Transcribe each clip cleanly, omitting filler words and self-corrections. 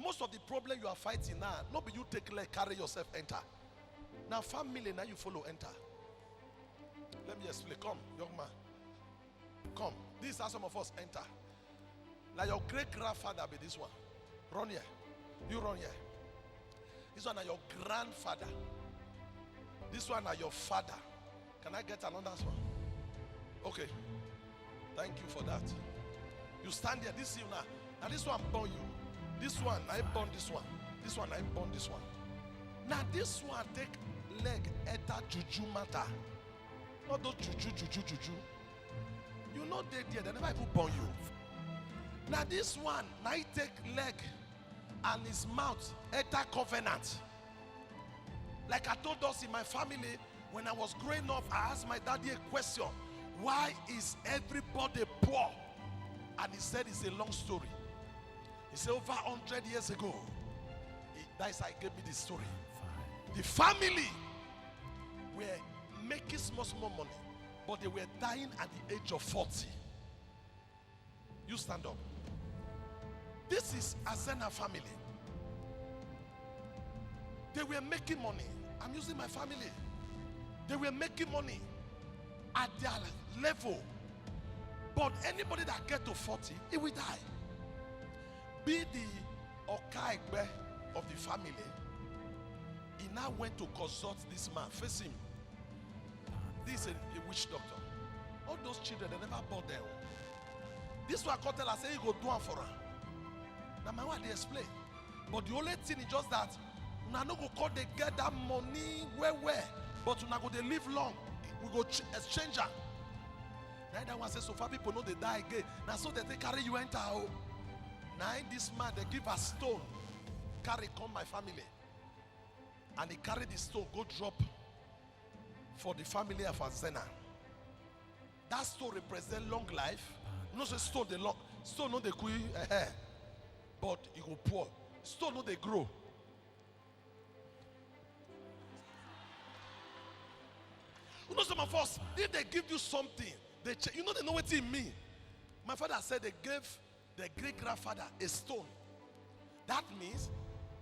most of the problem you are fighting now, not be you take leg, carry yourself, enter. Now family, now you follow, enter. Let me explain. Come, young man. Come. These are some of us enter. Like your great grandfather be this one. Run here. You run here. This one are your grandfather. This one are your father. Can I get another one? Okay. Thank you for that. You stand here. This is you now. Now this one born you. This one, I born this one. This one, I born this one. Now this one take leg enter juju matter. Not those juju. You know they never even born you. Now this one, now he take leg and his mouth enter covenant. Like I told us in my family, when I was growing up, I asked my daddy a question. Why is everybody poor? And he said it's a long story. He said over 100 years ago, that's how he gave me this story. The family were making small money, but they were dying at the age of 40. You stand up. This is Azena family. They were making money. I'm using my family. They were making money at their level. But anybody that get to 40, he will die. Be the Okaigbe of the family. He now went to consult this man. Face him. This is a witch doctor. All those children, they never bought them. This one I tell her, say, you go do one for her. Now my wife, they explain. But the only thing is just that now no go call they get that money where, but now go they live long. We go exchange her. Now that one says, so far people know they die again. Now so that they carry you enter. Now in this man, they give a stone. Carry come my family. And he carry the stone, go drop for the family of Azena. That stone represents long life. You know, say stone they long. Stone no they quit but it go poor. Stone no they grow. You know, some of us, if they give you something, you know they know what it means. My father said they gave their great grandfather a stone. That means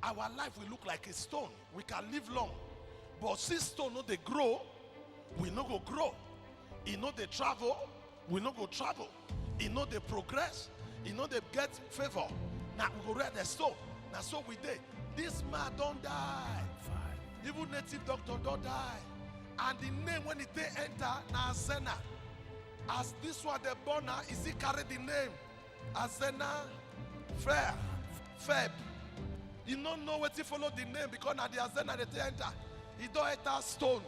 our life will look like a stone. We can live long. But since stone no they grow, we no go grow. You know they travel, we no go travel. You know they progress, you know they get favor. Now we go read the stone. Now so we did. This man don't die. Even native doctor don't die. And the name when it they enter na Azena. As this one the born now, is he carry the name Azena Feb. You don't know what he follow the name because now the Azena they enter. He don't enter stone.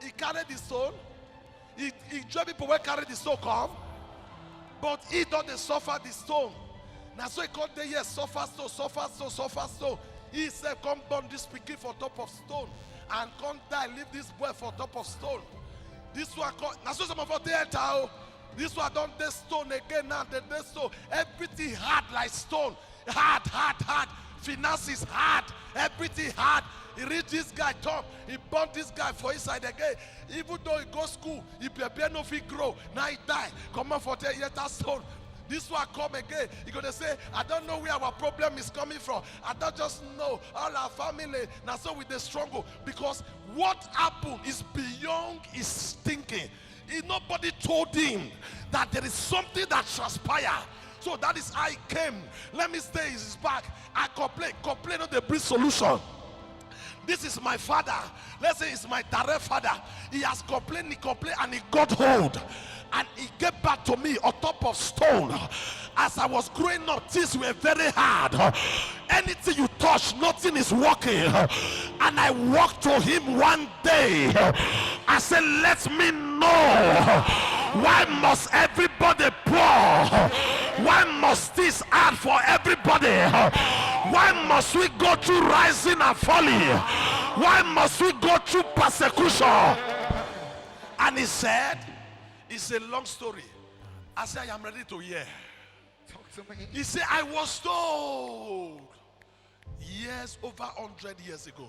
He carry the stone. He join people where carry the stone come. But he don't suffer the stone. Now so he called the year suffer stone. He said come burn this pikin for top of stone. And come die, leave this boy for top of stone. This one come, now so some of us they enter. This one don't they stone again now. They stone. Everything hard like stone. Hard. Finances hard. Everything hard. He read this guy top. He burnt this guy for inside again. Even though he go school, he prepare no fit grow. Now he die. Come on for 10 years that stone. This one come again. You're going to say, I don't know where our problem is coming from. I don't just know. All our family. Now so with the struggle. Because what happened is beyond his thinking. Nobody told him that there is something that transpired. So that is how he came. Let me stay his back. I complain on the brief solution. This is my father. Let's say it's my direct father. He has complained, and he got hold. And he gave back to me on top of stone. As I was growing up, things were very hard. Anything you touch, nothing is working. And I walked to him one day. I said, let me know. Why must everybody poor? Why must this hard for everybody? Why must we go through rising and falling? Why must we go through persecution? And he said, it's a long story. I said, I am ready to hear. Talk to me. He said, I was told years, over 100 years ago,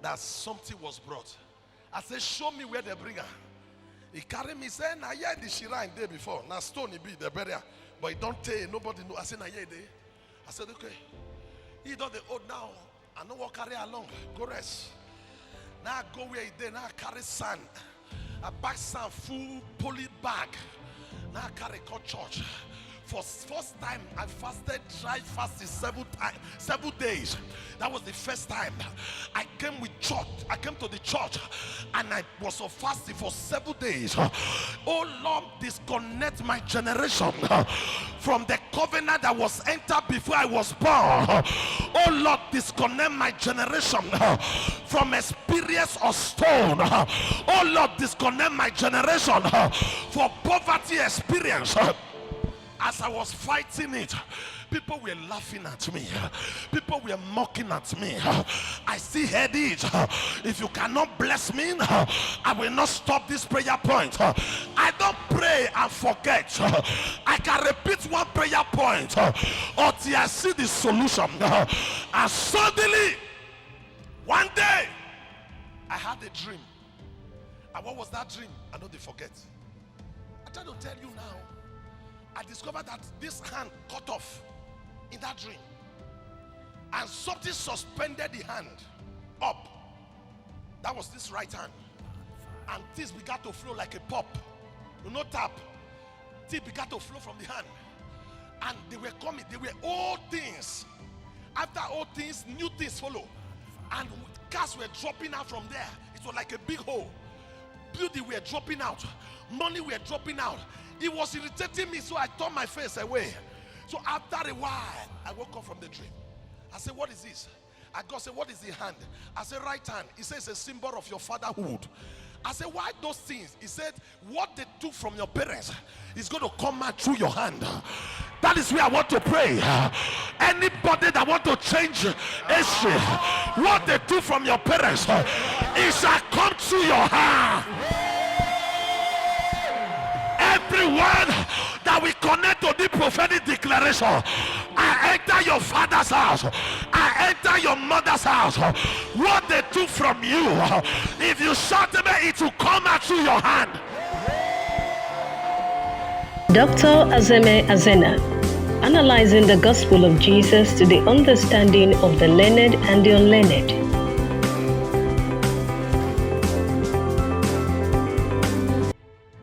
that something was brought. I said, show me where they bring her. He carried me, he said, now yeah, the shrine day before. Now stone it be the burial. But he don't tell nobody know. I said, now yeah, day. I said, okay. He does the old now. I no walk carry along. Go rest. Now I go where he did. Now I carry sand. I back sand full poly bag. Now I carry call church. For first time I fasted, tried fasting 7 days. That was the first time I came with church. I came to the church and I was on fasting for 7 days. Oh Lord, disconnect my generation from the covenant that was entered before I was born. Oh Lord, disconnect my generation from experience of stone. Oh Lord, disconnect my generation for poverty experience. As I was fighting it, people were laughing at me. People were mocking at me. I still heard it. If you cannot bless me, I will not stop this prayer point. I don't pray and forget. I can repeat one prayer point until I see the solution. And suddenly, one day, I had a dream. And what was that dream? I know they forget. I try to tell you now. I discovered that this hand cut off in that dream, and something suspended the hand up. That was this right hand, and things began to flow like a pop. You know, tap. Things began to flow from the hand, and they were coming. They were old things. After old things, new things follow, and cars were dropping out from there. It was like a big hole. Beauty were dropping out. Money were dropping out. It was irritating me, so I turned my face away. So after a while, I woke up from the dream. I said, what is this? And God said, what is the hand? I said, right hand. He says, a symbol of your fatherhood. I said, why those things? He said, what they took from your parents is going to come out through your hand. That is where I want to pray. Anybody that want to change history, what they took from your parents, it shall come through your hand. Everyone that we connect to the prophetic declaration, I enter your father's house, I enter your mother's house. What they took from you, if you shout them, it will come out through your hand. Dr. Azeme Azena, analyzing the gospel of Jesus to the understanding of the learned and the unlearned.